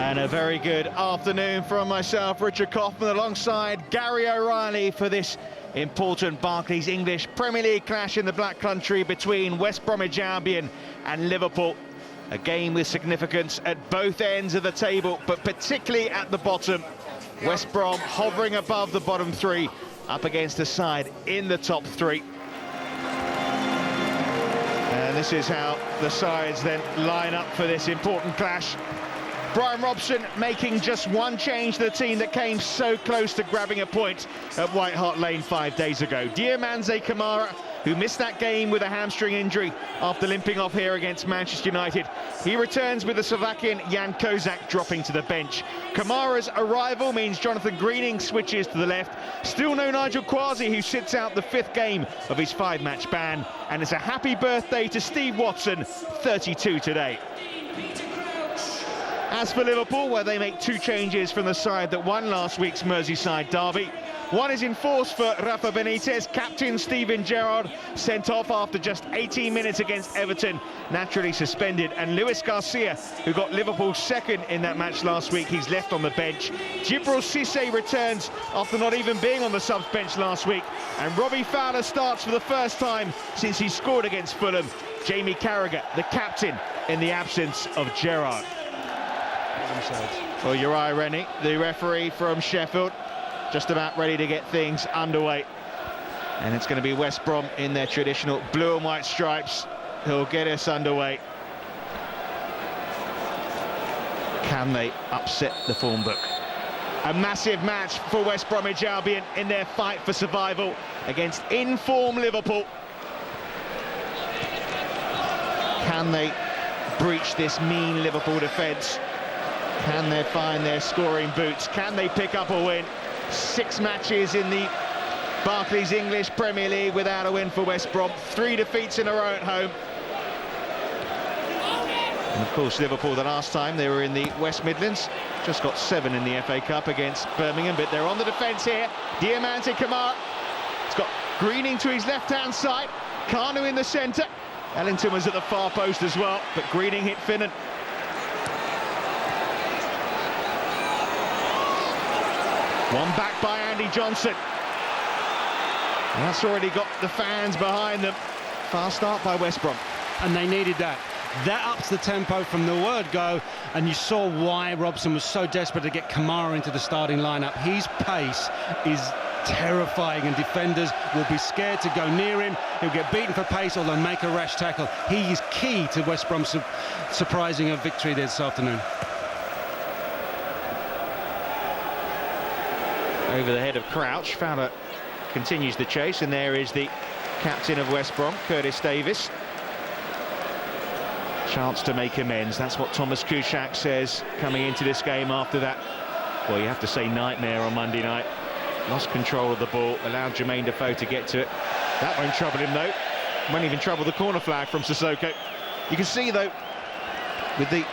And a very good afternoon from myself, Richard Kaufman, alongside Gary O'Reilly for this important Barclays English Premier League clash in the Black Country between West Bromwich Albion and Liverpool. A game with significance at both ends of the table, but particularly at the bottom. West Brom hovering above the bottom three, up against a side in the top three. And this is how the sides then line up for this important clash. Brian Robson making just one change to the team that came so close to grabbing a point at White Hart Lane 5 days ago. Diamanze Kamara, who missed that game with a hamstring injury after limping off here against Manchester United. He returns with the Slovakian Jan Kozak dropping to the bench. Kamara's arrival means Jonathan Greening switches to the left. Still no Nigel Quasi, who sits out the 5th game of his 5-match ban. And it's a happy birthday to Steve Watson, 32 today. As for Liverpool, where they make 2 changes from the side that won last week's Merseyside derby. One is in force for Rafa Benitez. Captain Steven Gerrard sent off after just 18 minutes against Everton, naturally suspended. And Luis Garcia, who got Liverpool second in that match last week, he's left on the bench. Djibril Cissé returns after not even being on the subs bench last week. And Robbie Fowler starts for the first time since he scored against Fulham. Jamie Carragher, the captain, in the absence of Gerrard. Well, Uriah Rennie, the referee from Sheffield, just about ready to get things underway. And it's going to be West Brom in their traditional blue and white stripes who'll get us underway. Can they upset the form book? A massive match for West Bromwich Albion in their fight for survival against in-form Liverpool. Can they breach this mean Liverpool defence? Can they find their scoring boots? Can they pick up a win? 6 matches in the Barclays English Premier League without a win for West Brom. 3 defeats in a row at home. And of course, Liverpool, the last time they were in the West Midlands, just got 7 in the FA Cup against Birmingham, but they're on the defence here. Diamanze Kamara. It's got Greening to his left-hand side. Kanu in the centre. Ellington was at the far post as well, but Greening hit Finnan. One back by Andy Johnson. And that's already got the fans behind them. Fast start by West Brom. And they needed that. That ups the tempo from the word go, and you saw why Robson was so desperate to get Kamara into the starting lineup. His pace is terrifying, and defenders will be scared to go near him. He'll get beaten for pace, or they'll make a rash tackle. He is key to West Brom surprising a victory this afternoon. Over the head of Crouch, Fowler continues the chase, and there is the captain of West Brom, Curtis Davis. Chance to make amends, that's what Thomas Kuszczak says coming into this game after that, well, you have to say nightmare on Monday night. Lost control of the ball, allowed Jermaine Defoe to get to it. That won't trouble him though. Won't even trouble the corner flag from Sissoko. You can see though, with the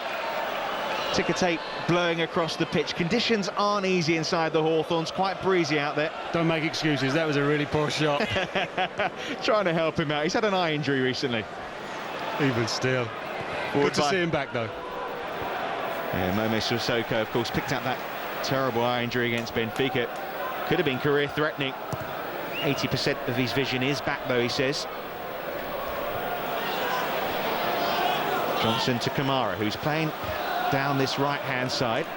ticker tape blowing across the pitch, conditions aren't easy inside the Hawthorns, quite breezy out there. Don't make excuses, that was a really poor shot. Trying to help him out, he's had an eye injury recently. Even still. Good to see him back though. Yeah, Momo Sissoko of course picked up that terrible eye injury against Benfica. Could have been career threatening. 80% of his vision is back though, he says. Johnson to Kamara, who's playing down this right-hand side.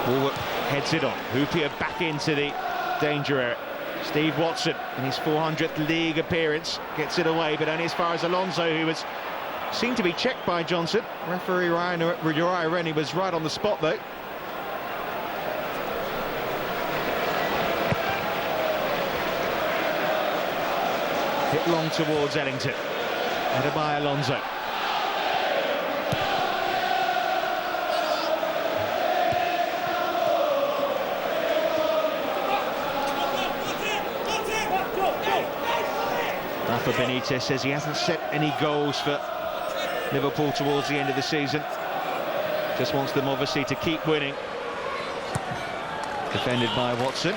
Walworth heads it on. Hoopier back into the danger area. Steve Watson in his 400th league appearance gets it away, but only as far as Alonso, who was seemed to be checked by Johnson. Referee Uriah Rennie was right on the spot though. Hit long towards Ellington. Headed by Alonso. Rafa Benitez says he hasn't set any goals for Liverpool towards the end of the season. Just wants them obviously to keep winning. Defended by Watson.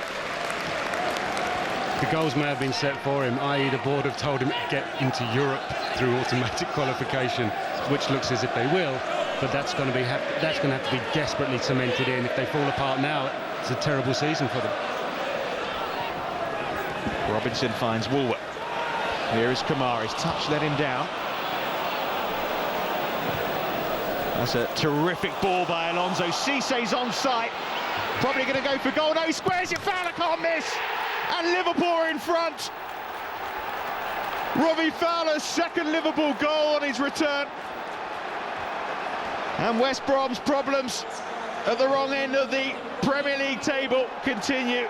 The goals may have been set for him, i.e. the board have told him to get into Europe through automatic qualification, which looks as if they will, but that's going to have to be desperately cemented in. If they fall apart now, it's a terrible season for them. Robinson finds Woolworth. Here is Kamara. His touch let him down. That's a terrific ball by Alonso. Cissé's on site. Probably going to go for goal. No, he squares it. Fowler can't miss. And Liverpool are in front. Robbie Fowler's second Liverpool goal on his return. And West Brom's problems at the wrong end of the Premier League table continue.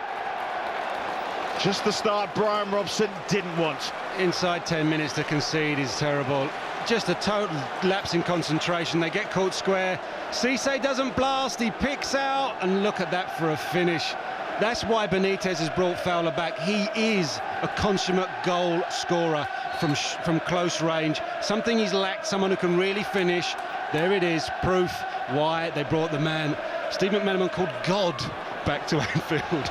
Just the start Brian Robson didn't want. Inside 10 minutes to concede is terrible. Just a total lapse in concentration. They get caught square. Cissé doesn't blast, he picks out, and look at that for a finish. That's why Benitez has brought Fowler back. He is a consummate goal scorer from close range. Something he's lacked, someone who can really finish. There it is, proof why they brought the man Steve McManaman called God back to Anfield.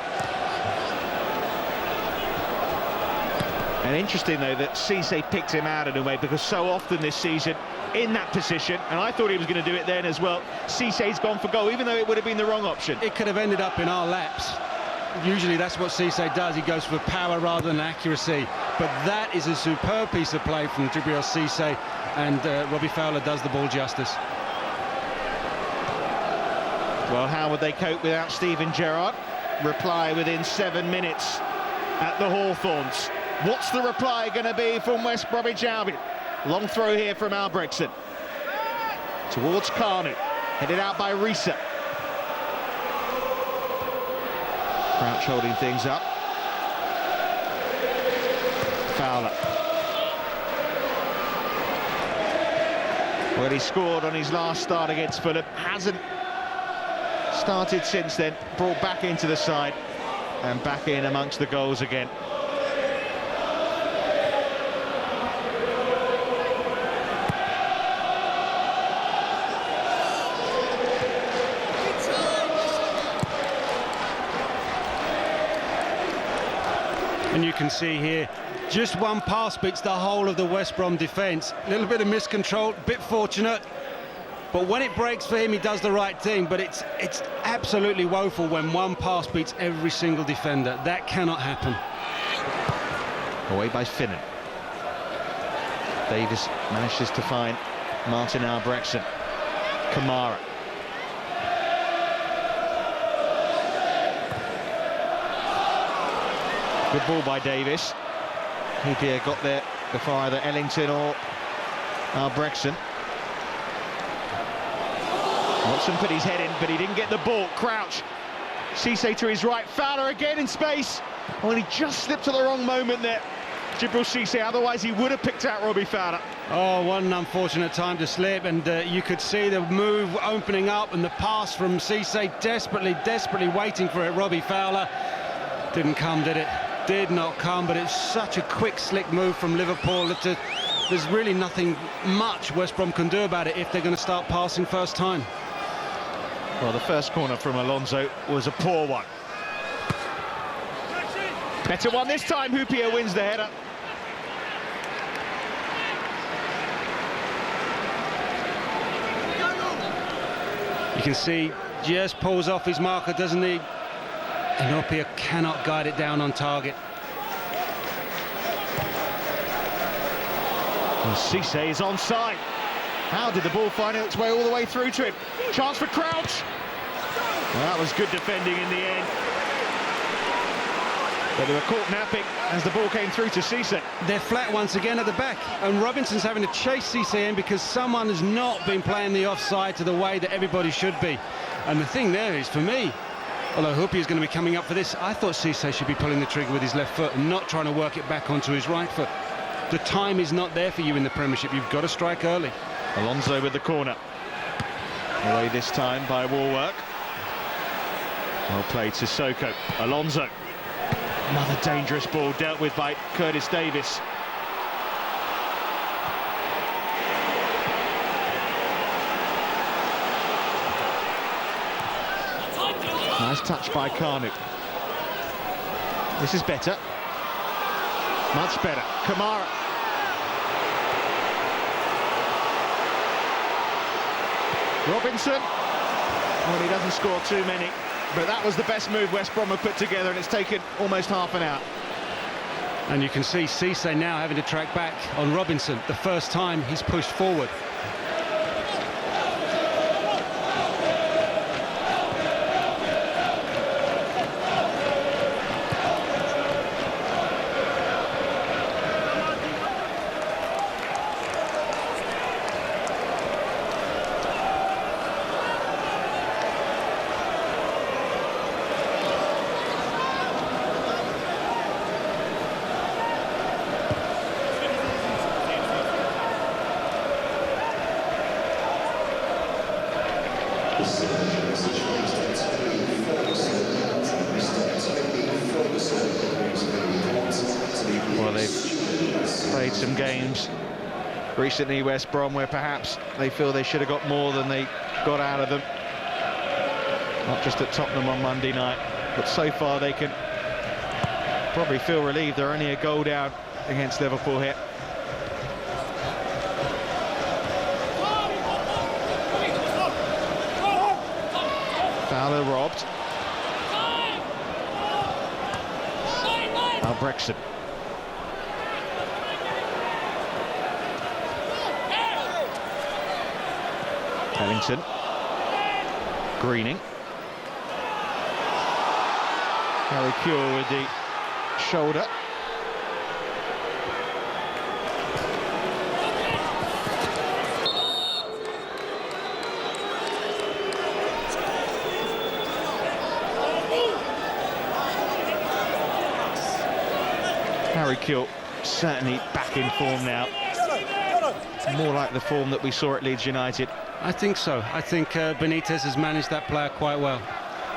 And interesting, though, that Cissé picked him out in a way, because so often this season in that position, and I thought he was going to do it then as well, Cissé's gone for goal, even though it would have been the wrong option. It could have ended up in our laps. Usually that's what Cissé does. He goes for power rather than accuracy. But that is a superb piece of play from Djibril Cissé, and Robbie Fowler does the ball justice. Well, how would they cope without Steven Gerrard? Reply within 7 minutes at the Hawthorns. What's the reply going to be from West Bromwich Albion? Long throw here from Albrechtsen. Towards Kanu. Headed out by Risa. Crouch holding things up. Fowler. Well, he scored on his last start against Fulham. Hasn't started since then. Brought back into the side and back in amongst the goals again. And you can see here, just one pass beats the whole of the West Brom defence. A little bit of miscontrol, a bit fortunate, but when it breaks for him, he does the right thing. But it's absolutely woeful when one pass beats every single defender. That cannot happen. Away by Finnan. Davis manages to find Martin Albrechtsen. Kamara. Good ball by Davis. Hyypiä got there before either Ellington or Albrechtsen. Watson put his head in, but he didn't get the ball. Crouch. Cissé to his right. Fowler again in space. Oh, and he just slipped at the wrong moment there. Djibril Cissé, otherwise he would have picked out Robbie Fowler. Oh, what an unfortunate time to slip, and you could see the move opening up and the pass from Cissé, desperately waiting for it. Robbie Fowler didn't come, did it? Did not come, but it's such a quick, slick move from Liverpool that there's really nothing much West Brom can do about it if they're going to start passing first time. Well, the first corner from Alonso was a poor one. Better one this time. Hyypiä wins the header. You can see just pulls off his marker, doesn't he? And Hyypiä cannot guide it down on target. And Cissé is onside. How did the ball find its way all the way through to him? Chance for Crouch. Well, that was good defending in the end. But they were caught napping as the ball came through to Cissé. They're flat once again at the back, and Robinson's having to chase Cissé in because someone has not been playing the offside to the way that everybody should be. And the thing there is, for me, although Hyypiä is going to be coming up for this, I thought Cissé should be pulling the trigger with his left foot and not trying to work it back onto his right foot. The time is not there for you in the Premiership. You've got to strike early. Alonso with the corner. Away this time by Woolwork. Well played to Sissoko. Alonso. Another dangerous ball dealt with by Curtis Davis. Nice touch by Kanu. This is better. Much better. Kamara. Robinson. Well, he doesn't score too many, but that was the best move West Brom have put together, and it's taken almost half an hour. And you can see Cisse now having to track back on Robinson. The first time he's pushed forward. Well, they've played some games recently, West Brom, where perhaps they feel they should have got more than they got out of them. Not just at Tottenham on Monday night, but so far they can probably feel relieved they're only a goal down against Liverpool here. Fowler robbed. Albrechtsen. Ellington. Greening. Harry Kewell with the shoulder. Harry Kewell certainly back in form now. More like the form that we saw at Leeds United. I think so. I think Benitez has managed that player quite well.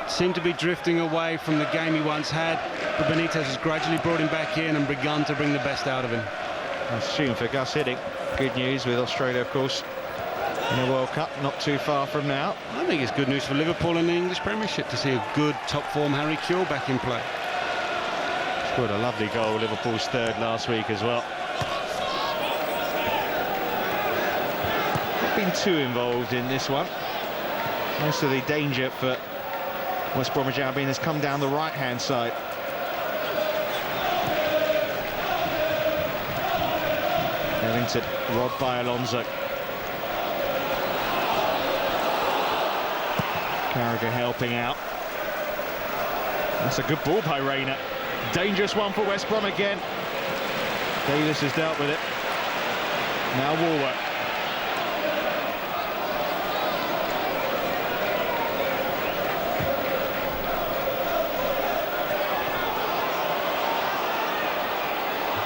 Seemed to be drifting away from the game he once had, but Benitez has gradually brought him back in and begun to bring the best out of him. That's tune for Gus Hiddink. Good news with Australia, of course, in the World Cup, not too far from now. I think it's good news for Liverpool in the English Premiership to see a good top form Harry Kewell back in play. Scored a lovely goal, Liverpool's third last week as well. Not been too involved in this one. Most of the danger for West Bromwich Albion has come down the right-hand side. Ellington robbed by Alonso. Carragher helping out. That's a good ball by Rayner. Dangerous one for West Brom again. Davis has dealt with it. Now Walworth.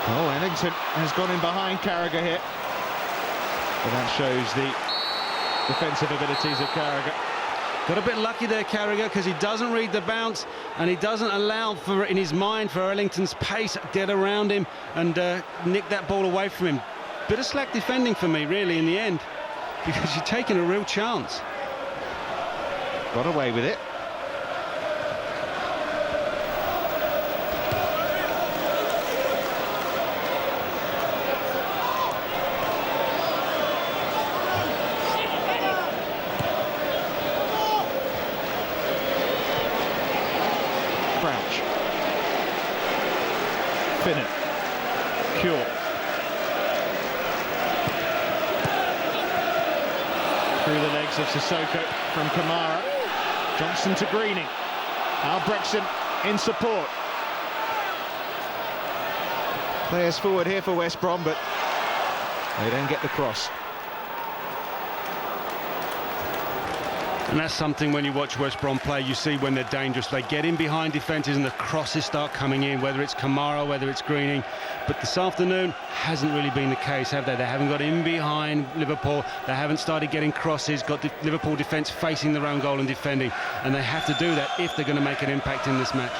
Oh, Ellington has gone in behind Carragher here. But that shows the defensive abilities of Carragher. Got a bit lucky there, Carragher, because he doesn't read the bounce and he doesn't allow for, in his mind, for Ellington's pace get around him and nick that ball away from him. Bit of slack defending for me, really, in the end, because you're taking a real chance. Got away with it. Finnan, Kewell, through the legs of Sissoko from Kamara, Johnson to Greening, Albrechtsen in support. Players forward here for West Brom, but they don't get the cross. And that's something when you watch West Brom play, you see when they're dangerous. They get in behind defences and the crosses start coming in, whether it's Kamara, whether it's Greening. But this afternoon hasn't really been the case, have they? They haven't got in behind Liverpool. They haven't started getting crosses, got the Liverpool defence facing their own goal and defending. And they have to do that if they're going to make an impact in this match.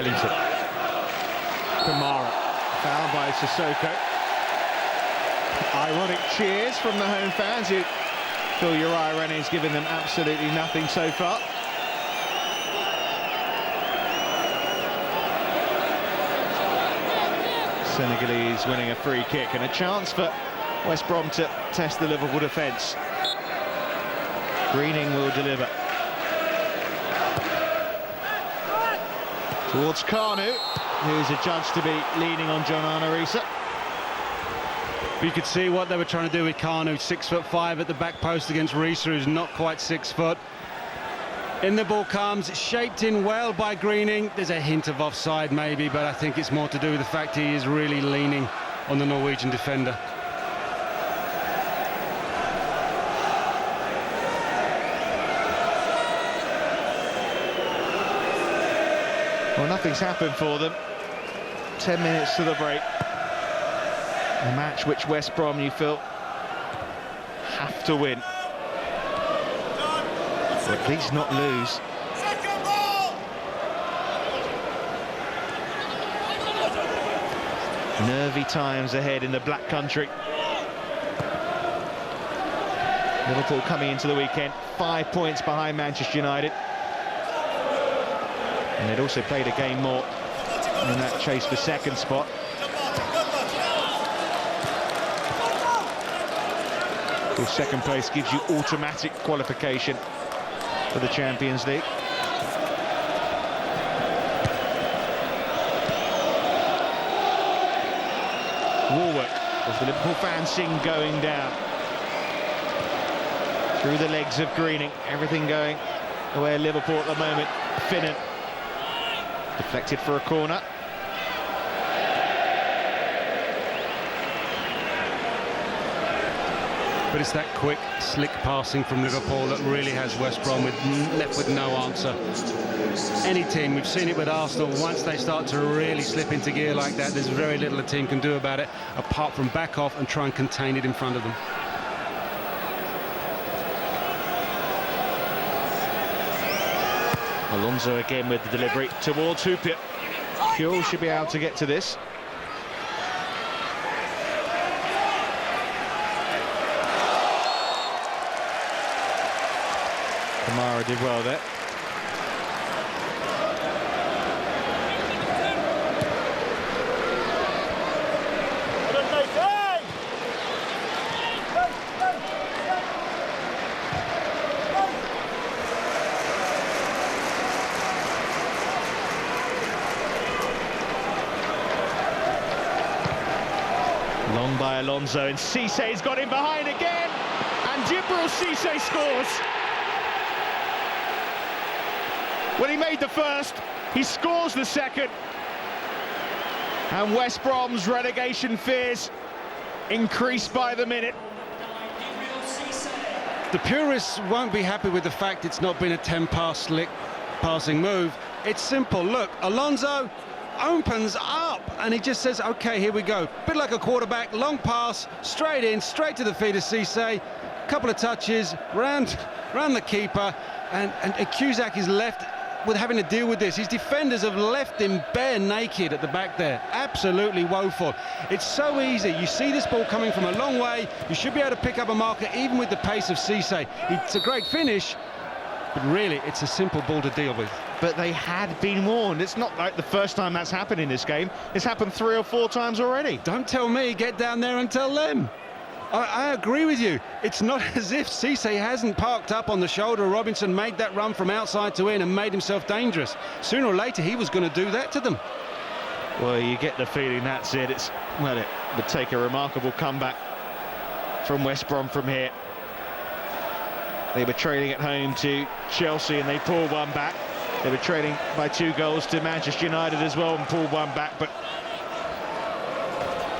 Ellington. Kamara, fouled by Sissoko. Ironic cheers from the home fans who feel Uriah Rennie's given them absolutely nothing so far. Senegalese winning a free kick and a chance for West Brom to test the Liverpool defence. Greening will deliver. Towards Kanu, who's adjudged to be leaning on John Arnorisa. You could see what they were trying to do with Kanu, 6'5" at the back post against Risa, who's not quite 6 foot. In the ball comes, shaped in well by Greening. There's a hint of offside maybe, but I think it's more to do with the fact he is really leaning on the Norwegian defender. Well, nothing's happened for them. 10 minutes to the break. A match which West Brom, you feel, have to win. Or at least not lose. Nervy times ahead in the Black Country. Liverpool coming into the weekend 5 points behind Manchester United. And they'd also played a game more in that chase for second spot. Second place gives you automatic qualification for the Champions League. Warwick, as the Liverpool fans sing Going Down. Through the legs of Greening, everything going the way of Liverpool at the moment. Finnan, deflected for a corner. But it's that quick, slick passing from Liverpool that really has West Brom left with no answer. Any team, we've seen it with Arsenal, once they start to really slip into gear like that, there's very little a team can do about it, apart from back off and try and contain it in front of them. Alonso again with the delivery towards Hooper. Kuhl should be able to get to this. Kamara did well there. Long by Alonso, and Cissé's got him behind again, and Djibril Cissé scores. When he made the first, he scores the second. And West Brom's relegation fears increase by the minute. The purists won't be happy with the fact it's not been a 10-pass slick passing move. It's simple. Look, Alonso opens up and he just says, OK, here we go. Bit like a quarterback, long pass, straight in, straight to the feet of Cissé. Couple of touches, round the keeper, and Cusack is left with having to deal with this. His defenders have left him bare naked at the back there. Absolutely woeful. It's so easy. You see this ball coming from a long way. You should be able to pick up a marker even with the pace of Cissé. It's a great finish, but really it's a simple ball to deal with. But they had been warned. It's not like the first time that's happened in this game. It's happened 3 or 4 times already. Don't tell me, get down there and tell them. I agree with you. It's not as if Cissé hasn't parked up on the shoulder of Robinson, made that run from outside to in and made himself dangerous. Sooner or later, he was going to do that to them. Well, you get the feeling that's it. It would take a remarkable comeback from West Brom from here. They were trailing at home to Chelsea and they pulled one back. They were trailing by 2 goals to Manchester United as well and pulled one back, but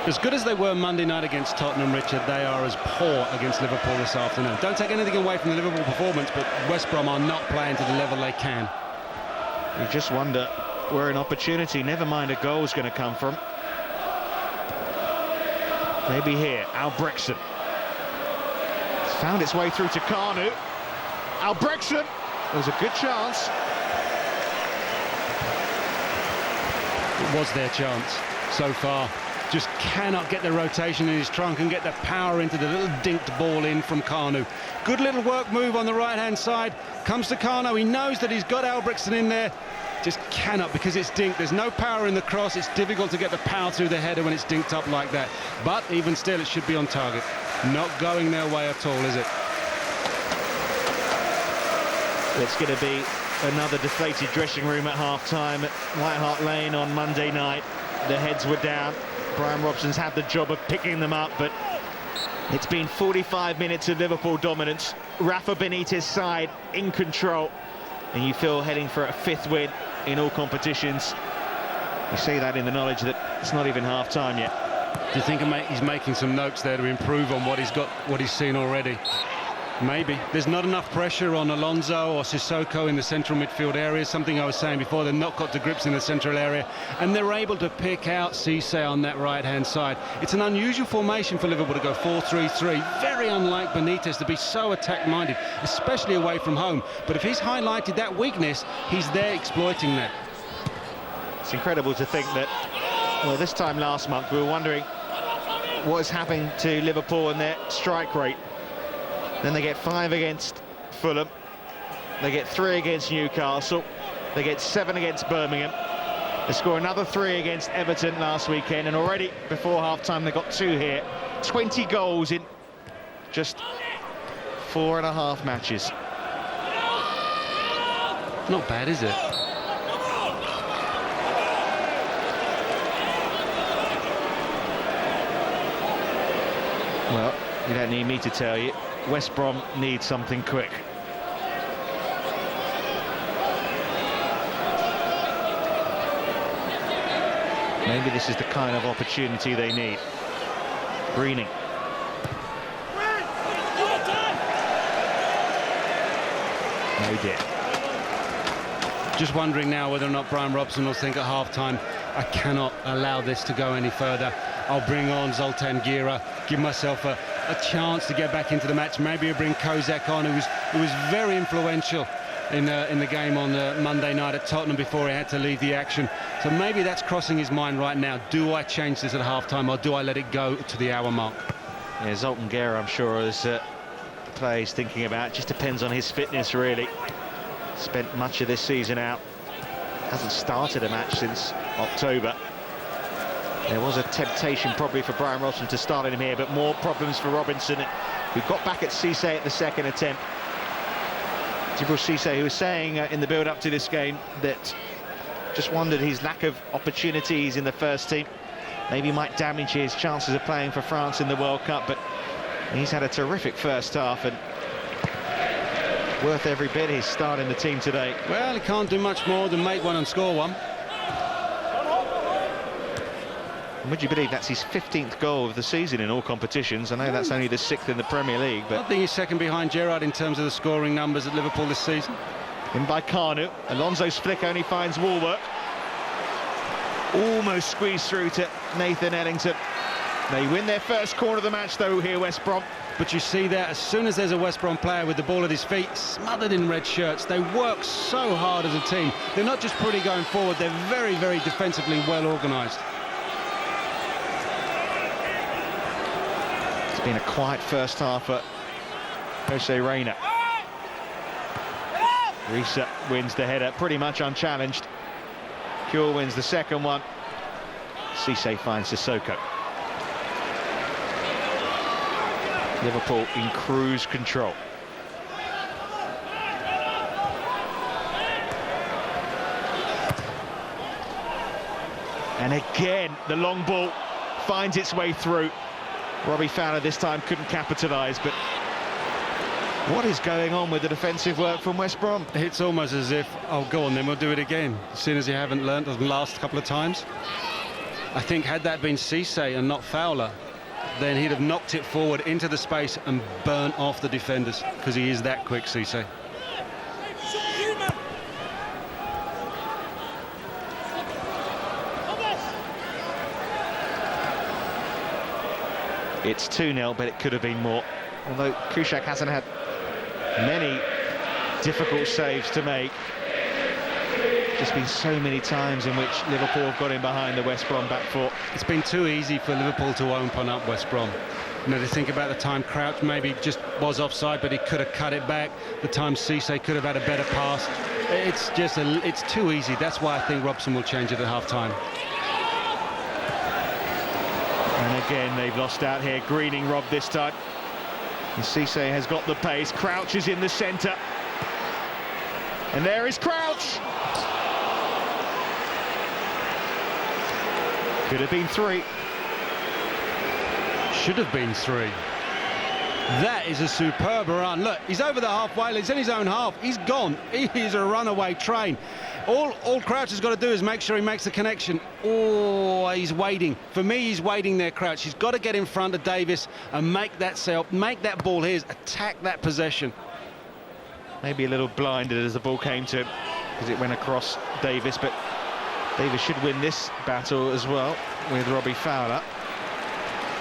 as good as they were Monday night against Tottenham, Richard, they are as poor against Liverpool this afternoon. Don't take anything away from the Liverpool performance, but West Brom are not playing to the level they can. You just wonder where an opportunity, never mind a goal, is going to come from. Maybe here, Albrechtsen. It's found its way through to Kanu. Albrechtsen, there's a good chance. It was their chance so far. Just cannot get the rotation in his trunk and get the power into the little dinked ball in from Kanu. Good little work move on the right-hand side. Comes to Kanu. He knows that he's got Albrechtsen in there. Just cannot, because it's dinked. There's no power in the cross. It's difficult to get the power through the header when it's dinked up like that. But even still, it should be on target. Not going their way at all, is it? It's going to be another deflated dressing room at half-time at White Hart Lane on Monday night. The heads were down. Brian Robson's had the job of picking them up, but it's been 45 minutes of Liverpool dominance. Rafa Benitez's side in control, and you feel heading for a 5th win in all competitions. You see that in the knowledge that it's not even half-time yet. Do you think he's making some notes there to improve on what he's seen already? Maybe. There's not enough pressure on Alonso or Sissoko in the central midfield area, something I was saying before. They've not got to grips in the central area, and they're able to pick out Cisse on that right-hand side. It's an unusual formation for Liverpool to go 4-3-3. Very unlike Benitez to be so attack-minded, especially away from home. But if he's highlighted that weakness, he's there exploiting that. It's incredible to think that, well, this time last month we were wondering what is happening to Liverpool and their strike rate. Then they get 5 against Fulham, they get 3 against Newcastle, they get 7 against Birmingham, they score another 3 against Everton last weekend, and already before half-time they got 2 here. 20 goals in just 4.5 matches. Not bad, is it? Well, you don't need me to tell you. West Brom needs something quick. Maybe this is the kind of opportunity they need. Greening. No dear. Just wondering now whether or not Brian Robson will think at half-time, I cannot allow this to go any further. I'll bring on Zoltan Gira, give myself a chance to get back into the match. Maybe I'll bring Kozak on, who was very influential in the game on Monday night at Tottenham before he had to leave the action. So maybe that's crossing his mind right now. Do I change this at half-time, or do I let it go to the hour mark? Yeah, Zoltan Gira, I'm sure, is the player he's thinking about. It just depends on his fitness, really. Spent much of this season out. Hasn't started a match since October. There was a temptation probably for Brian Robson to start him here, but more problems for Robinson, who got back at Cisse at the second attempt. Djibril Cisse, who was saying in the build-up to this game that just wondered his lack of opportunities in the first team maybe might damage his chances of playing for France in the World Cup, but he's had a terrific first half and worth every bit his start in the team today. Well, he can't do much more than make one and score one. Would you believe that's his 15th goal of the season in all competitions? I know that's only the 6th in the Premier League, but I think he's second behind Gerrard in terms of the scoring numbers at Liverpool this season. In by Kanu. Alonso's flick only finds Woolwork. Almost squeezed through to Nathan Ellington. They win their first corner of the match, though, here, West Brom. But you see that as soon as there's a West Brom player with the ball at his feet, smothered in red shirts, they work so hard as a team. They're not just pretty going forward, they're very, very defensively well organised. It's been a quiet first half at Jose Reina. Risa wins the header, pretty much unchallenged. Cure wins the second one. Cisse finds Sissoko. Liverpool in cruise control. And again, the long ball finds its way through. Robbie Fowler this time couldn't capitalise, but what is going on with the defensive work from West Brom? It's almost as if, oh, go on then, we'll do it again. As soon as you haven't learnt the last couple of times. I think had that been Cisse and not Fowler, then he'd have knocked it forward into the space and burnt off the defenders, because he is that quick, Cisse. It's 2-0, but it could have been more. Although Kuszczak hasn't had many difficult saves to make. just been so many times in which Liverpool have got in behind the West Brom back four. It's been too easy for Liverpool to open up West Brom. You know, to think about the time Crouch maybe just was offside, but he could have cut it back. The time Cisse could have had a better pass. It's too easy. That's why I think Robson will change it at half-time. And again, they've lost out here. Greening robbed this time. And Cisse has got the pace. Crouch is in the centre. And there is Crouch. Could have been 3. Should have been 3. That is a superb run. Look, he's over the halfway line. He's in his own half. He's gone. He is a runaway train. All Crouch has got to do is make sure he makes the connection. Oh, he's waiting. For me, he's waiting there, Crouch. He's got to get in front of Davis and make that self, make that ball his, attack that possession. Maybe a little blinded as the ball came to him because it went across Davis, but Davis should win this battle as well with Robbie Fowler.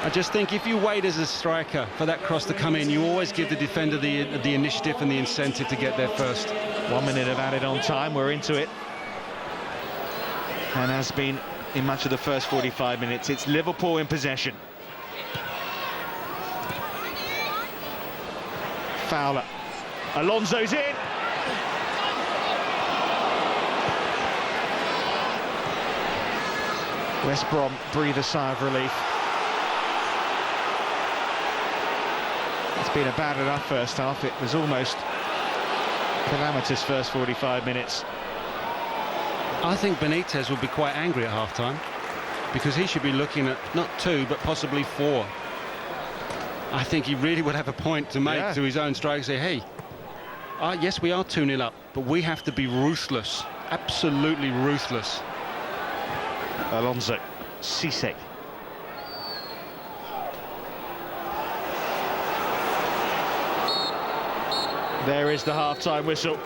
I just think if you wait as a striker for that cross to come in, you always give the defender the initiative and the incentive to get there first. 1 minute of added on time, we're into it. And has been in much of the first 45 minutes. It's Liverpool in possession. Fowler. Alonso's in. West Brom breathe a sigh of relief. It's been a bad enough first half. It was almost calamitous first 45 minutes. I think Benitez would be quite angry at half-time because he should be looking at not 2 but possibly 4. I think he really would have a point to make to his own strike, say, hey, yes, we are 2-0 up, but we have to be ruthless, absolutely ruthless. Alonso, Cisse. There is the half-time whistle,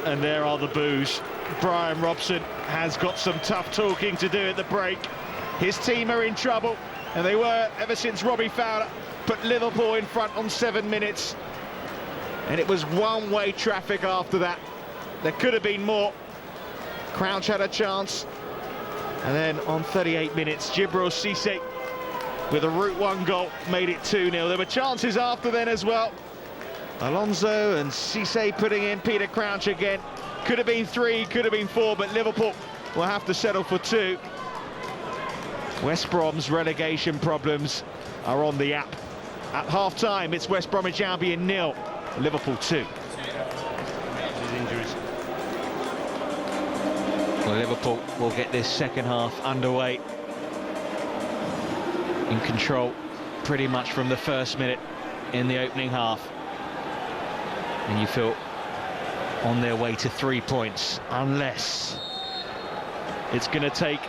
and there are the boos. Brian Robson has got some tough talking to do at the break. His team are in trouble, and they were ever since Robbie Fowler put Liverpool in front on 7 minutes. And it was one-way traffic after that. There could have been more. Crouch had a chance. And then on 38 minutes, Djibril Cisse with a Route 1 goal made it 2-0. There were chances after then as well. Alonso and Cisse putting in Peter Crouch again. Could have been 3, could have been 4, but Liverpool will have to settle for 2. West Brom's relegation problems are on the app. At half-time, it's West Bromwich Albion 0, Liverpool 2. Injuries. Well, Liverpool will get this second half underway in control pretty much from the first minute in the opening half. And you feel on their way to 3 points, unless it's going to take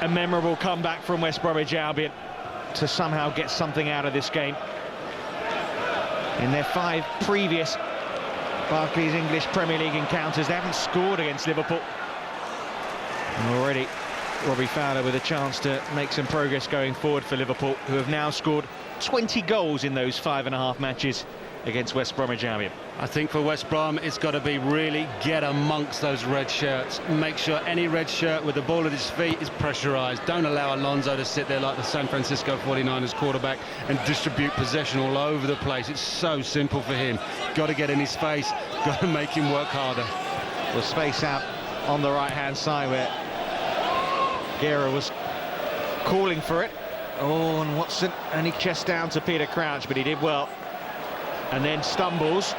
a memorable comeback from West Bromwich Albion to somehow get something out of this game. In their 5 previous Barclays English Premier League encounters, they haven't scored against Liverpool. And already Robbie Fowler with a chance to make some progress going forward for Liverpool, who have now scored 20 goals in those 5.5 matches against West Bromwich Albion. I think for West Brom, it's got to be really get amongst those red shirts. Make sure any red shirt with the ball at his feet is pressurised. Don't allow Alonso to sit there like the San Francisco 49ers quarterback and distribute possession all over the place. It's so simple for him. Got to get in his face, got to make him work harder. Well, space out on the right-hand side where Guerra was calling for it. Oh, and Watson only chest down to Peter Crouch, but he did well. And then stumbles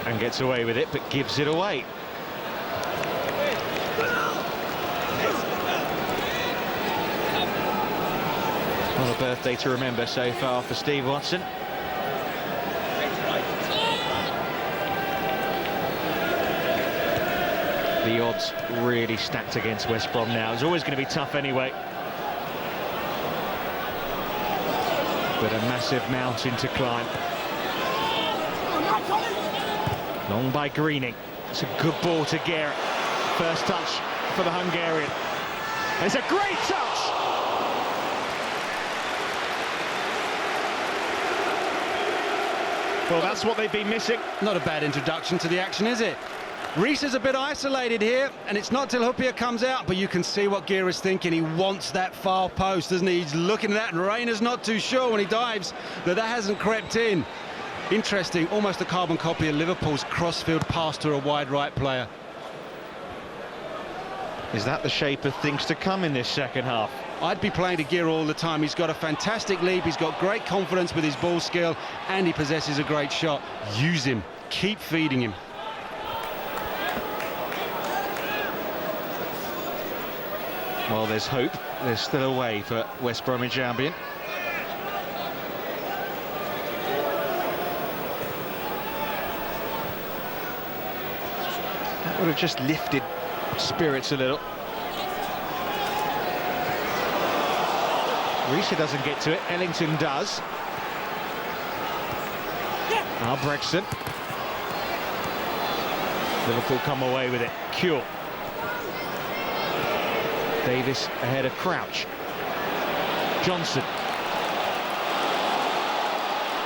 and gets away with it, but gives it away. What a birthday to remember so far for Steve Watson. The odds really stacked against West Brom now. It's always going to be tough anyway. But a massive mountain to climb. Long by Greening. It's a good ball to Garrett. First touch for the Hungarian. It's a great touch! Well, that's what they've been missing. Not a bad introduction to the action, is it? Reese is a bit isolated here, and it's not till Huppier comes out, but you can see what Guerra's thinking. He wants that far post, doesn't he? He's looking at that, and Rayner's not too sure when he dives that hasn't crept in. Interesting, almost a carbon copy of Liverpool's crossfield pass to a wide right player. Is that the shape of things to come in this second half? I'd be playing to Guerra all the time. He's got a fantastic leap, he's got great confidence with his ball skill, and he possesses a great shot. Use him, keep feeding him. Well, there's hope. There's still a way for West Bromwich Albion. That would have just lifted spirits a little. Risha doesn't get to it, Ellington does. Albrechtsen. Liverpool come away with it. Cure. Davis ahead of Crouch. Johnson.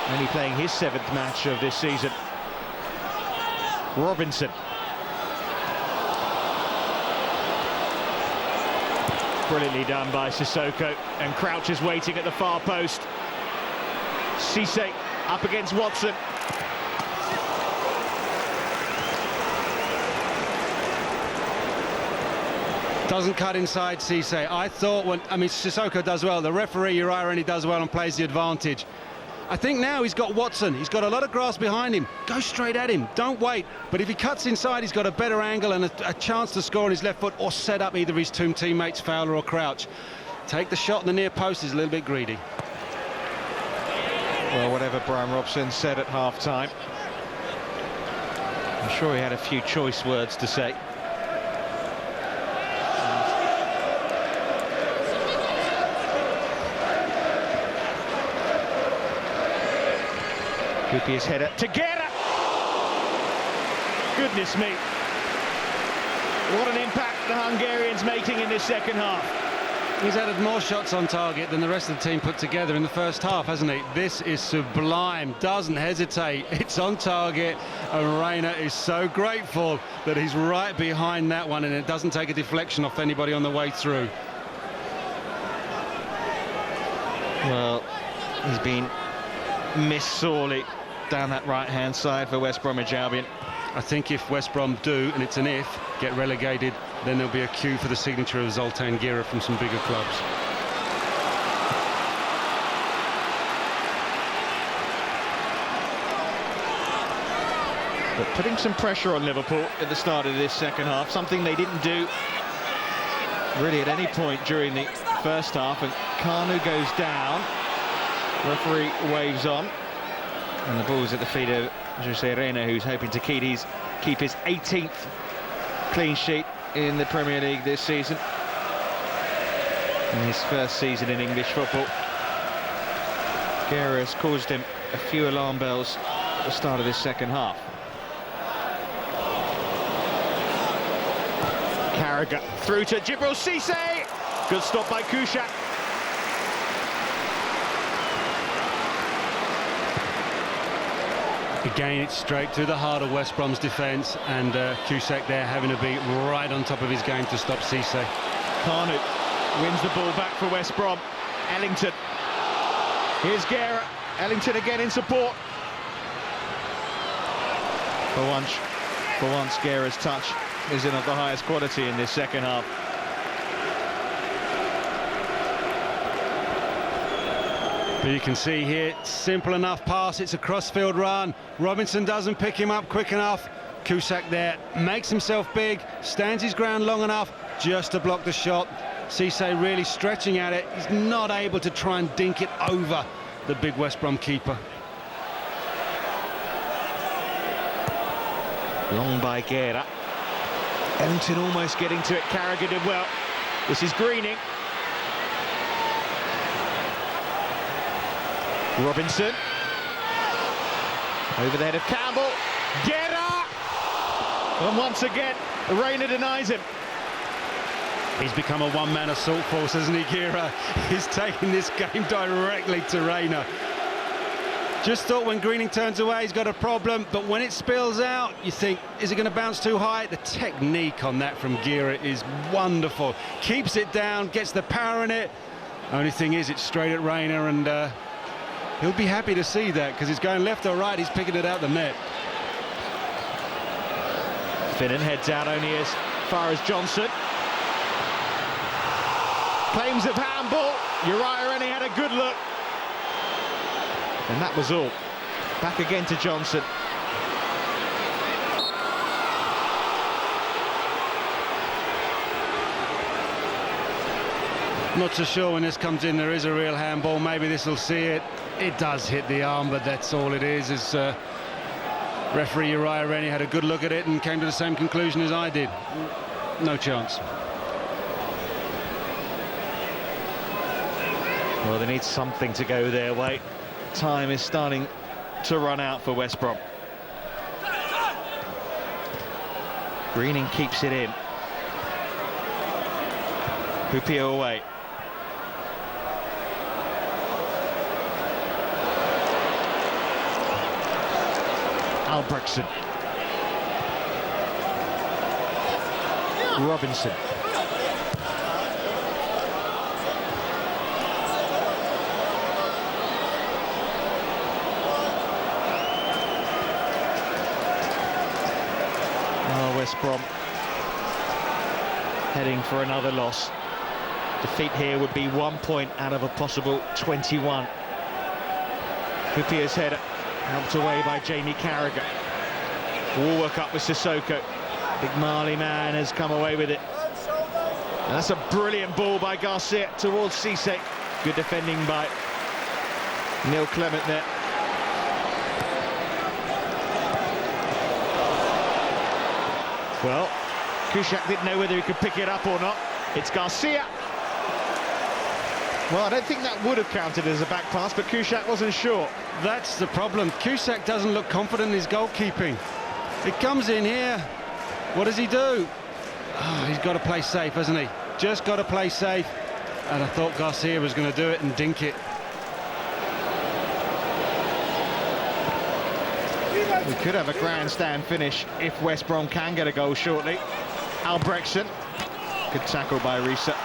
Only playing his 7th match of this season. Robinson. Brilliantly done by Sissoko, and Crouch is waiting at the far post. Cisse up against Watson. Doesn't cut inside Cisse. I thought Sissoko does well. The referee Uriah only does well and plays the advantage. I think now he's got Watson. He's got a lot of grass behind him. Go straight at him. Don't wait. But if he cuts inside, he's got a better angle and a chance to score on his left foot or set up either his two teammates, Fowler or Crouch. Take the shot in the near post is a little bit greedy. Well, whatever Brian Robson said at half-time, I'm sure he had a few choice words to say. Huppier's header together. Goodness me. What an impact the Hungarians making in this second half. He's added more shots on target than the rest of the team put together in the first half, hasn't he? This is sublime. Doesn't hesitate. It's on target, and Rayner is so grateful that he's right behind that one, and it doesn't take a deflection off anybody on the way through. Well, he's been missed sorely down that right-hand side for West Bromwich Albion. I think if West Brom do, and it's an if, get relegated, then there'll be a queue for the signature of Zoltan Guerra from some bigger clubs. But putting some pressure on Liverpool at the start of this second half, something they didn't do really at any point during the first half, and Kanu goes down. Referee waves on, and the ball's at the feet of Jose Reina, who's hoping to keep his 18th clean sheet in the Premier League this season, in his first season in English football. Guerra has caused him a few alarm bells at the start of this second half. Carragher through to Djibril Cisse. Good stop by Kuszczak. Again, it's straight to the heart of West Brom's defence, and Kuszczak there having to be right on top of his game to stop Cisse. Kanu wins the ball back for West Brom. Ellington. Here's Guerra. Ellington again in support. For once, Guerra's touch isn't of the highest quality in this second half. But you can see here, simple enough pass, it's a cross-field run. Robinson doesn't pick him up quick enough. Kuszczak there makes himself big, stands his ground long enough just to block the shot. Cisse really stretching at it. He's not able to try and dink it over the big West Brom keeper. Long by Guerra. Ellington almost getting to it. Carragher did well. This is Greening. Robinson. Over the head of Campbell. Guerra! And once again, Reina denies him. He's become a one-man assault force, hasn't he, Guerra? He's taking this game directly to Reina. Just thought when Greening turns away, he's got a problem, but when it spills out, you think, is it going to bounce too high? The technique on that from Gira is wonderful. Keeps it down, gets the power in it. Only thing is, it's straight at Rayner, and he'll be happy to see that, because it's going left or right, he's picking it out the net. Finnan heads out only as far as Johnson. Claims of handball. Uriah Rennie had a good look. And that was all. Back again to Johnson. Not so sure when this comes in there is a real handball. Maybe this will see it. It does hit the arm, but that's all it is. Referee Uriah Rennie had a good look at it and came to the same conclusion as I did. No chance. Well, they need something to go their way. Time is starting to run out for West Brom. Greening keeps it in. Hupio away. Albrechtsen. Robinson. West Brom heading for another loss. Defeat here would be 1 point out of a possible 21. Hupier's header helped away by Jamie Carragher. Woolwork up with Sissoko. Big Marley man has come away with it. And that's a brilliant ball by Garcia towards Cisse. Good defending by Neil Clement there. Well, Kuszczak didn't know whether he could pick it up or not. It's Garcia. Well, I don't think that would have counted as a back pass, but Kuszczak wasn't sure. That's the problem. Kuszczak doesn't look confident in his goalkeeping. It comes in here. What does he do? Oh, he's got to play safe, hasn't he? Just got to play safe. And I thought Garcia was going to do it and dink it. We could have a grandstand finish if West Brom can get a goal shortly. Albrechtsen. Good tackle by Risa.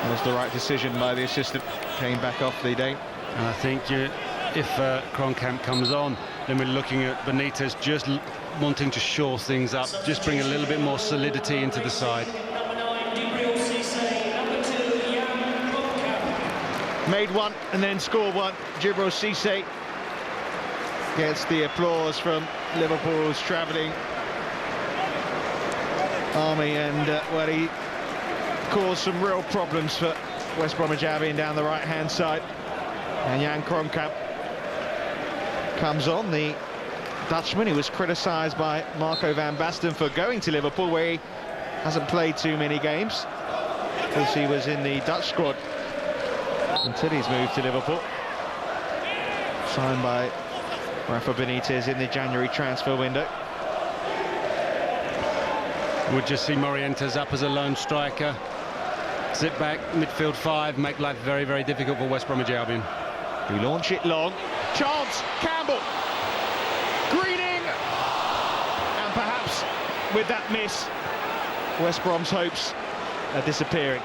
Was the right decision by the assistant. Came back off the Dane. And I think if Kronkamp comes on, then we're looking at Benitez just wanting to shore things up, just bring a little bit more solidity into the side. Made one and then scored one. Djibril Cisse gets the applause from Liverpool's travelling army, and well, he caused some real problems for West Bromwich Albion down the right-hand side. And Jan Kronkamp comes on, the Dutchman. He was criticised by Marco van Basten for going to Liverpool, where he hasn't played too many games, because he was in the Dutch squad until he's moved to Liverpool. Signed by Rafa Benitez in the January transfer window. Would just see Morientes up as a lone striker. Sit back, midfield five, make life very, very difficult for West Bromwich Albion. We launch it long. Chance, Campbell. Greening. And perhaps with that miss, West Brom's hopes are disappearing.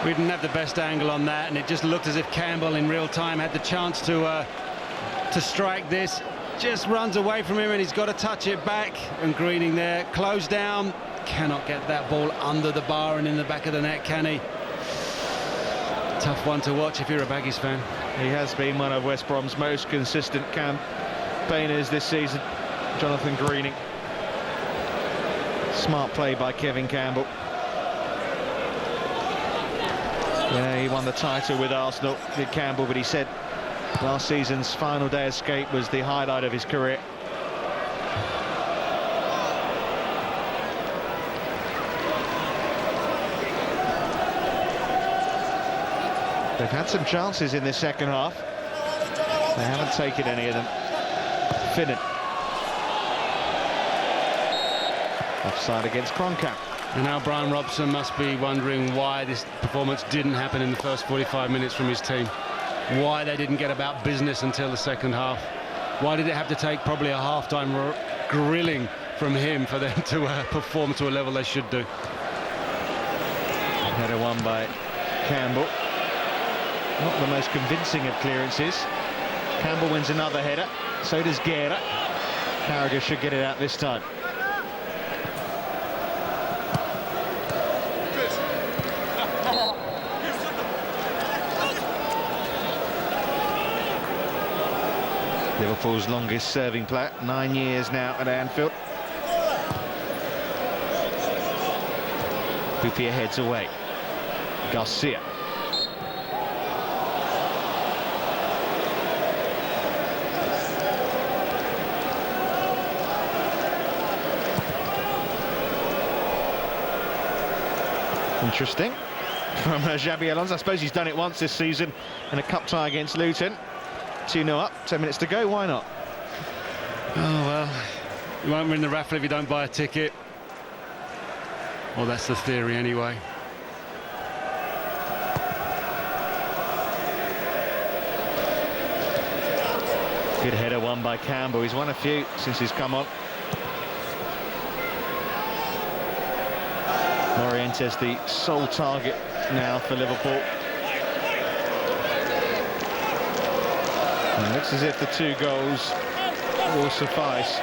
We didn't have the best angle on that, and it just looked as if Campbell in real time had the chance to strike this. Just runs away from him, and he's got to touch it back. And Greening there, closed down. Cannot get that ball under the bar and in the back of the net, can he? Tough one to watch if you're a Baggies fan. He has been one of West Brom's most consistent campaigners this season, Jonathan Greening. Smart play by Kevin Campbell. Yeah, he won the title with Arsenal, did Campbell, but he said last season's final day escape was the highlight of his career. They've had some chances in this second half. They haven't taken any of them. Finnan. Offside against Kronkamp. And now Brian Robson must be wondering why this performance didn't happen in the first 45 minutes from his team. why they didn't get about business until the second half. Why did it have to take probably a half-time grilling from him for them to perform to a level they should do? Header won by Campbell. Not the most convincing of clearances. Campbell wins another header. So does Guerra. Carragher should get it out this time. Liverpool's longest serving player, 9 years now at Anfield. Hupia heads away. Garcia. Interesting from Xabi Alonso. I suppose he's done it once this season in a cup tie against Luton. 2-0 up, 10 minutes to go, why not? Oh, well, you won't win the raffle if you don't buy a ticket. Well, that's the theory anyway. Good header won by Campbell. He's won a few since he's come on. Morientes the sole target now for Liverpool. And it looks as if the 2 goals will suffice.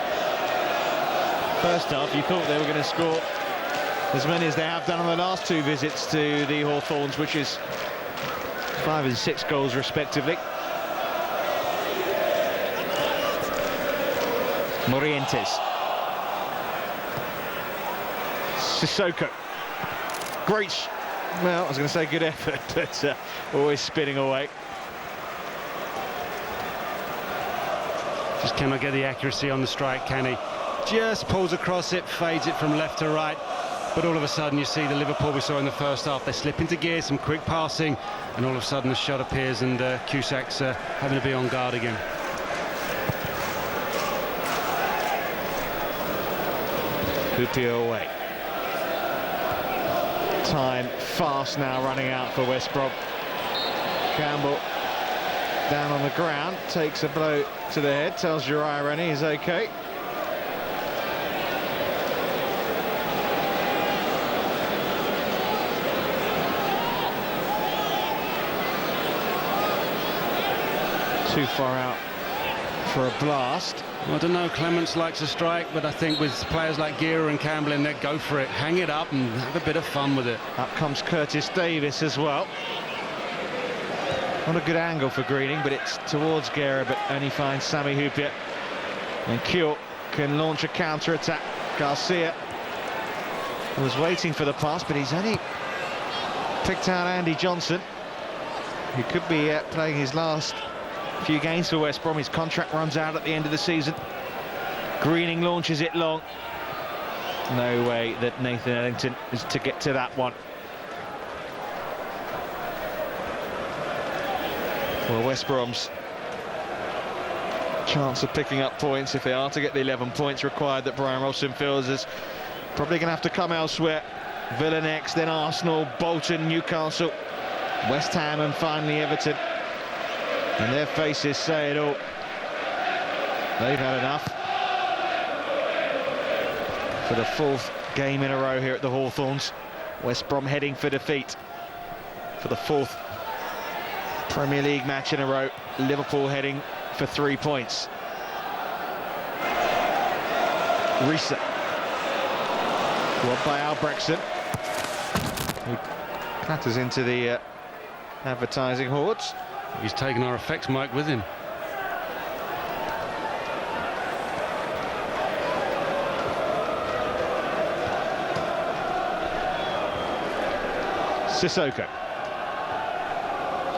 First half, you thought they were going to score as many as they have done on the last 2 visits to the Hawthorns, which is 5 and 6 goals respectively. Morientes. Sissoko. Great, well, I was going to say good effort, but always spinning away. Just cannot get the accuracy on the strike, can he? Just pulls across it, fades it from left to right. But all of a sudden you see the Liverpool we saw in the first half. They slip into gear, some quick passing, and all of a sudden the shot appears and Cusac's having to be on guard again. Hupia away. Time fast now running out for West Brom. Campbell down on the ground, takes a blow to the head, tells Uriah Rennie he's okay. Too far out for a blast. Well, I don't know, Clements likes a strike, but I think with players like Guerra and Campbell in there, go for it, hang it up and have a bit of fun with it. Up comes Curtis Davis as well. Not a good angle for Greening, but it's towards Guerra, but only finds Sami Hupia. And Kjell can launch a counter-attack. Garcia was waiting for the pass, but he's only picked out Andy Johnson, who could be playing his last few games for West Brom. His contract runs out at the end of the season. Greening launches it long. No way that Nathan Ellington is to get to that one. Well, West Brom's chance of picking up points, if they are to get the 11 points required that Brian Robson feels, is probably going to have to come elsewhere. Villa next, then Arsenal, Bolton, Newcastle, West Ham and finally Everton. And their faces say it all. They've had enough. For the 4th game in a row here at the Hawthorns, West Brom heading for defeat. For the 4th Premier League match in a row, Liverpool heading for 3 points. Risa. Robbed by Albrechtsen, who clatters into the advertising hordes. He's taken our effects mic with him. Sissoko.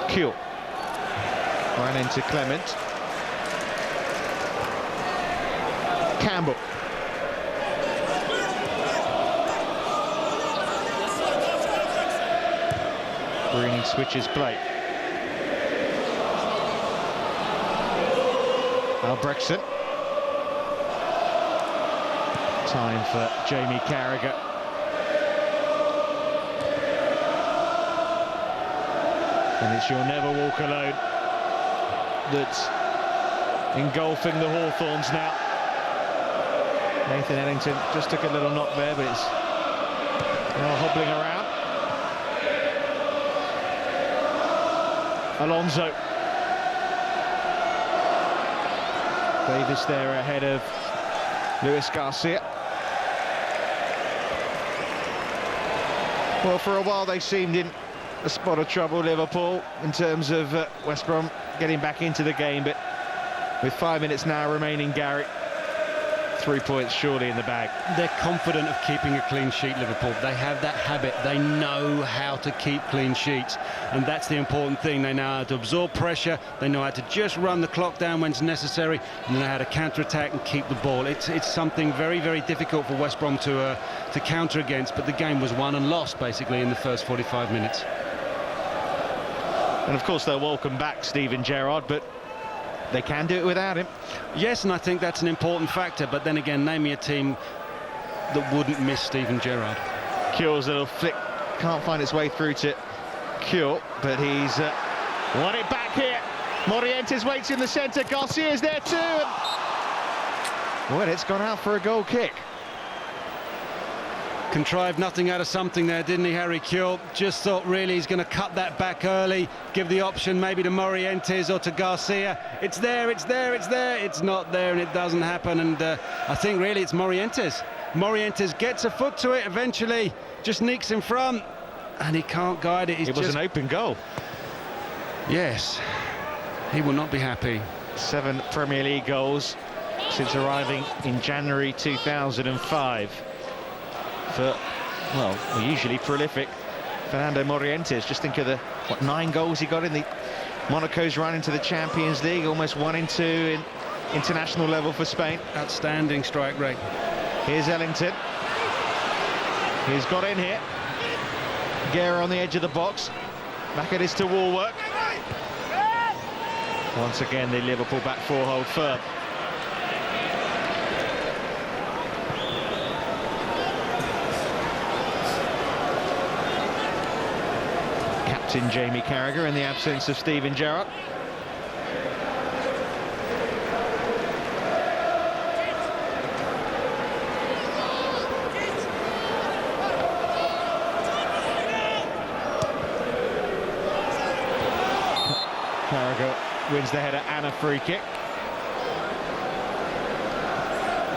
Kjell. Ran into Clement. Campbell. Greening switches play. Albrechtsen. Time for Jamie Carragher. And it's You'll Never Walk Alone that's engulfing the Hawthorns now. Nathan Ellington just took a little knock there, but it's now hobbling around. Alonso. Davis there ahead of Luis Garcia. Well, for a while they seemed in a spot of trouble, Liverpool, in terms of West Brom getting back into the game, but with 5 minutes now remaining, Gary, 3 points surely in the bag. They're confident of keeping a clean sheet, Liverpool. They have that habit. They know how to keep clean sheets, and that's the important thing. They know how to absorb pressure. They know how to just run the clock down when it's necessary, and they know how to counter-attack and keep the ball. It's something very, very difficult for West Brom to counter against, but the game was won and lost, basically, in the first 45 minutes. And, of course, they'll welcome back Steven Gerrard, but they can do it without him. Yes, and I think that's an important factor, but then again, name me a team that wouldn't miss Steven Gerrard. Kjell's little flick can't find its way through to Kjell, but he's won it back here. Morientes waits in the centre, Garcia's there too. Well, it's gone out for a goal kick. Contrived nothing out of something there, didn't he, Harry Kjell? Just thought really he's going to cut that back early, give the option maybe to Morientes or to Garcia. It's there, it's there, it's there. It's not there, and it doesn't happen. And I think really it's Morientes. Morientes gets a foot to it eventually, just sneaks in front, and he can't guide it. It was an open goal. Yes, he will not be happy. 7 Premier League goals since arriving in January 2005. For, well, usually prolific Fernando Morientes. Just think of the 9 goals he got in the Monaco's run into the Champions League, almost 1 in 2 in international level for Spain. Outstanding strike rate. Here's Ellington. He's got in here. Guerra on the edge of the box. Back it is to Warwork. Once again, the Liverpool back four hold firm. Captain Jamie Carragher in the absence of Steven Gerrard. Carragher wins the header and a free kick.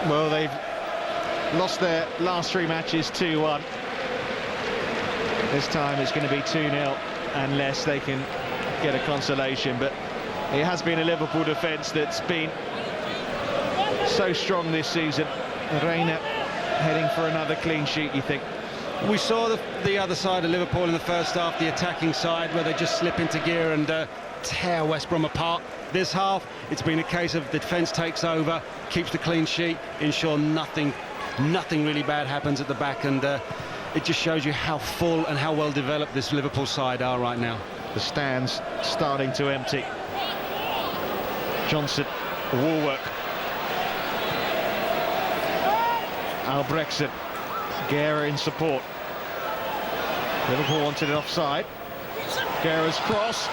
Well, they've lost their last 3 matches 2-1. This time it's going to be 2-0 unless they can get a consolation, but it has been a Liverpool defence that's been so strong this season. Reina heading for another clean sheet, you think? We saw the other side of Liverpool in the first half, the attacking side, where they just slip into gear and tear West Brom apart. This half, it's been a case of the defence takes over, keeps the clean sheet, ensure nothing really bad happens at the back, and it just shows you how full and how well developed this Liverpool side are right now. The stands starting to empty. Johnson, Warwork, Albrechtsen, Guerra in support. Liverpool wanted it offside. Guerra's cross.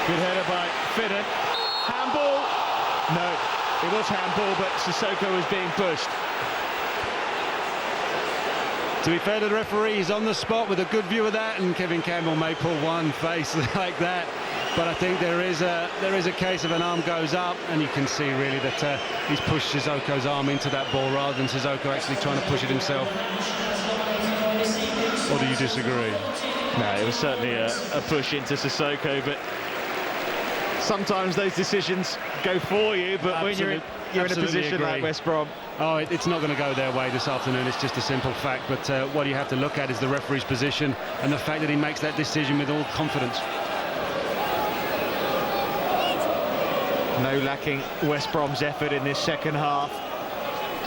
Good header by Finnan. Handball. No, it was handball, but Sissoko was being pushed. To be fair to the referee, he's on the spot with a good view of that, and Kevin Campbell may pull one face like that. But I think there is a case of an arm goes up, and you can see really that he's pushed Sissoko's arm into that ball rather than Sissoko actually trying to push it himself. Or do you disagree? No, it was certainly a push into Sissoko, but sometimes those decisions go for you, but when you're in a position like West Brom. Oh, it's not going to go their way this afternoon. It's just a simple fact. But what you have to look at is the referee's position and the fact that he makes that decision with all confidence. No lacking West Brom's effort in this second half,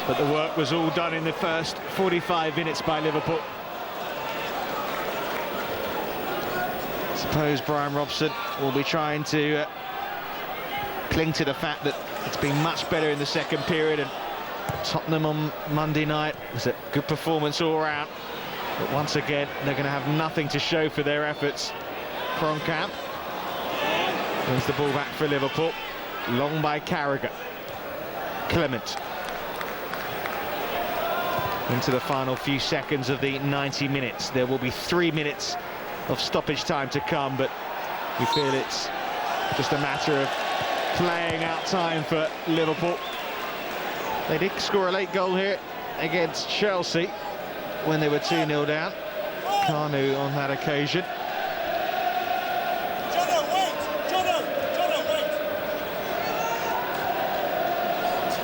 but the work was all done in the first 45 minutes by Liverpool. I suppose Brian Robson will be trying to cling to the fact that it's been much better in the second period, and Tottenham on Monday night was a good performance all round, but once again they're going to have nothing to show for their efforts. Kronkamp, Wins the ball back for Liverpool. Long by Carragher. Clement. Into the final few seconds of the 90 minutes. There will be 3 minutes of stoppage time to come, but we feel it's just a matter of playing out time for Liverpool. They did score a late goal here against Chelsea when they were 2-0 down. Kanu on that occasion.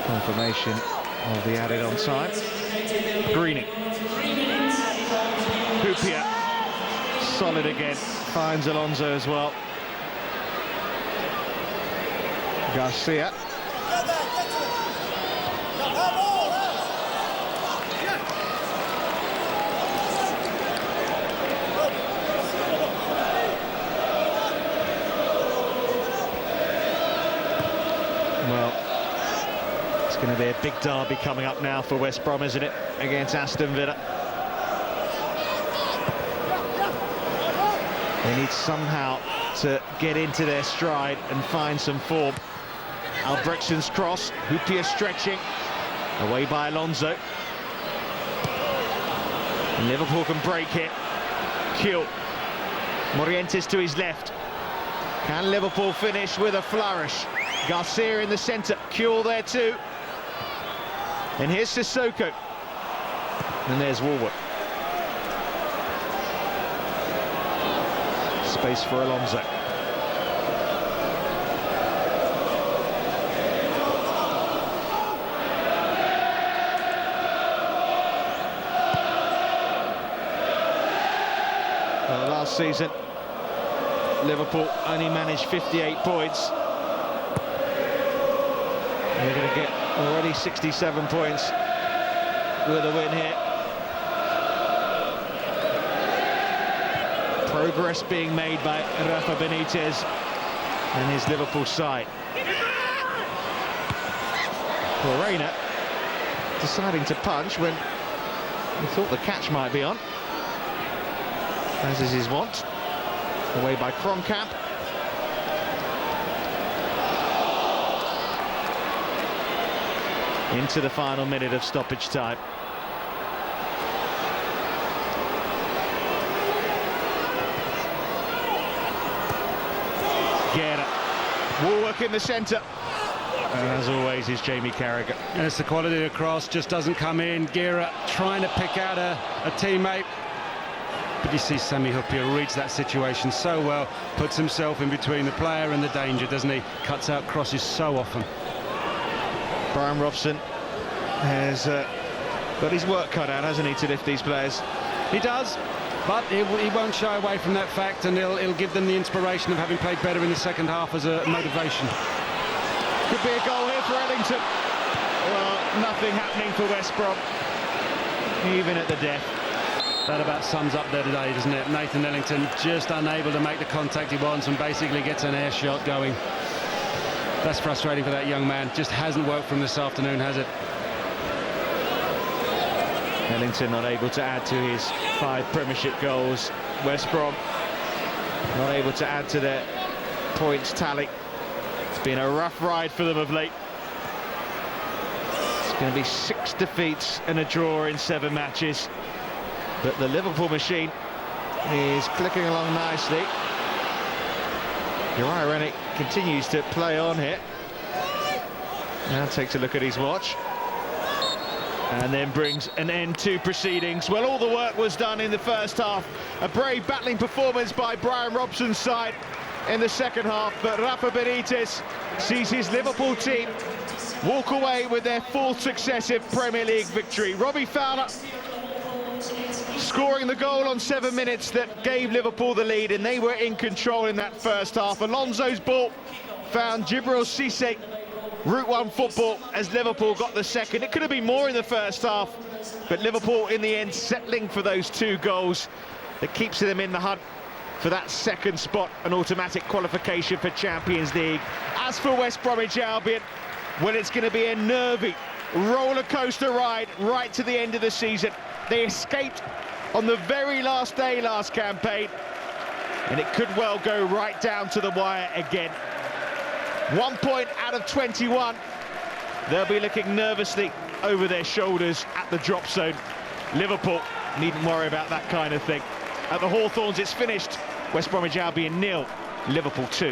Confirmation of the added on time. Greening. Hupia. Solid again. Finds Alonso as well. Garcia. Well, it's going to be a big derby coming up now for West Brom, isn't it, against Aston Villa. They need somehow to get into their stride and find some form. Albrechtson's cross, Hupia stretching, away by Alonso. Liverpool can break it. Kiel. Morientes to his left. Can Liverpool finish with a flourish? Garcia in the centre, Kiel there too. And here's Sissoko. And there's Woolworth. Space for Alonso. Well, last season, Liverpool only managed 58 points. They're going to get already 67 points with a win here. Progress being made by Rafa Benitez and his Liverpool side. Reina deciding to punch when he thought the catch might be on, as is his wont. Away by Kronkamp. Into the final minute of stoppage time. Guerra. Woolworth in the centre. And as always is Jamie Carragher. And it's the quality of the cross, just doesn't come in. Guerra trying to pick out a teammate. But you see Sami Hupia reads that situation so well, puts himself in between the player and the danger, doesn't he? Cuts out crosses so often. Brian Robson has got his work cut out, hasn't he, to lift these players? He does, but he won't shy away from that fact, and he'll give them the inspiration of having played better in the second half as a motivation. Could be a goal here for Ellington. Well, nothing happening for West Brom, even at the death. That about sums up there today, doesn't it? Nathan Ellington just unable to make the contact he wants and basically gets an air shot going. That's frustrating for that young man. Just hasn't worked from this afternoon, has it? Ellington not able to add to his 5 Premiership goals. West Brom not able to add to their points tally. It's been a rough ride for them of late. It's going to be 6 defeats and a draw in 7 matches. But the Liverpool machine is clicking along nicely. Uriah Rennick continues to play on here. Now takes a look at his watch. And then brings an end to proceedings. Well, all the work was done in the first half. A brave battling performance by Brian Robson's side in the second half. But Rafa Benitez sees his Liverpool team walk away with their 4th successive Premier League victory. Robbie Fowler scoring the goal on 7 minutes that gave Liverpool the lead, and they were in control in that first half. Alonso's ball found Djibril Cissé. Route 1 football as Liverpool got the second. It could have been more in the first half, but Liverpool in the end settling for those 2 goals that keeps them in the hunt for that second spot, an automatic qualification for Champions League. As for West Bromwich Albion, well, it's going to be a nervy roller coaster ride right to the end of the season. They escaped on the very last day last campaign and it could well go right down to the wire again. 1 point out of 21. They'll be looking nervously over their shoulders at the drop zone. Liverpool needn't worry about that kind of thing. At the Hawthorns, it's finished. West Bromwich Albion 0, Liverpool 2.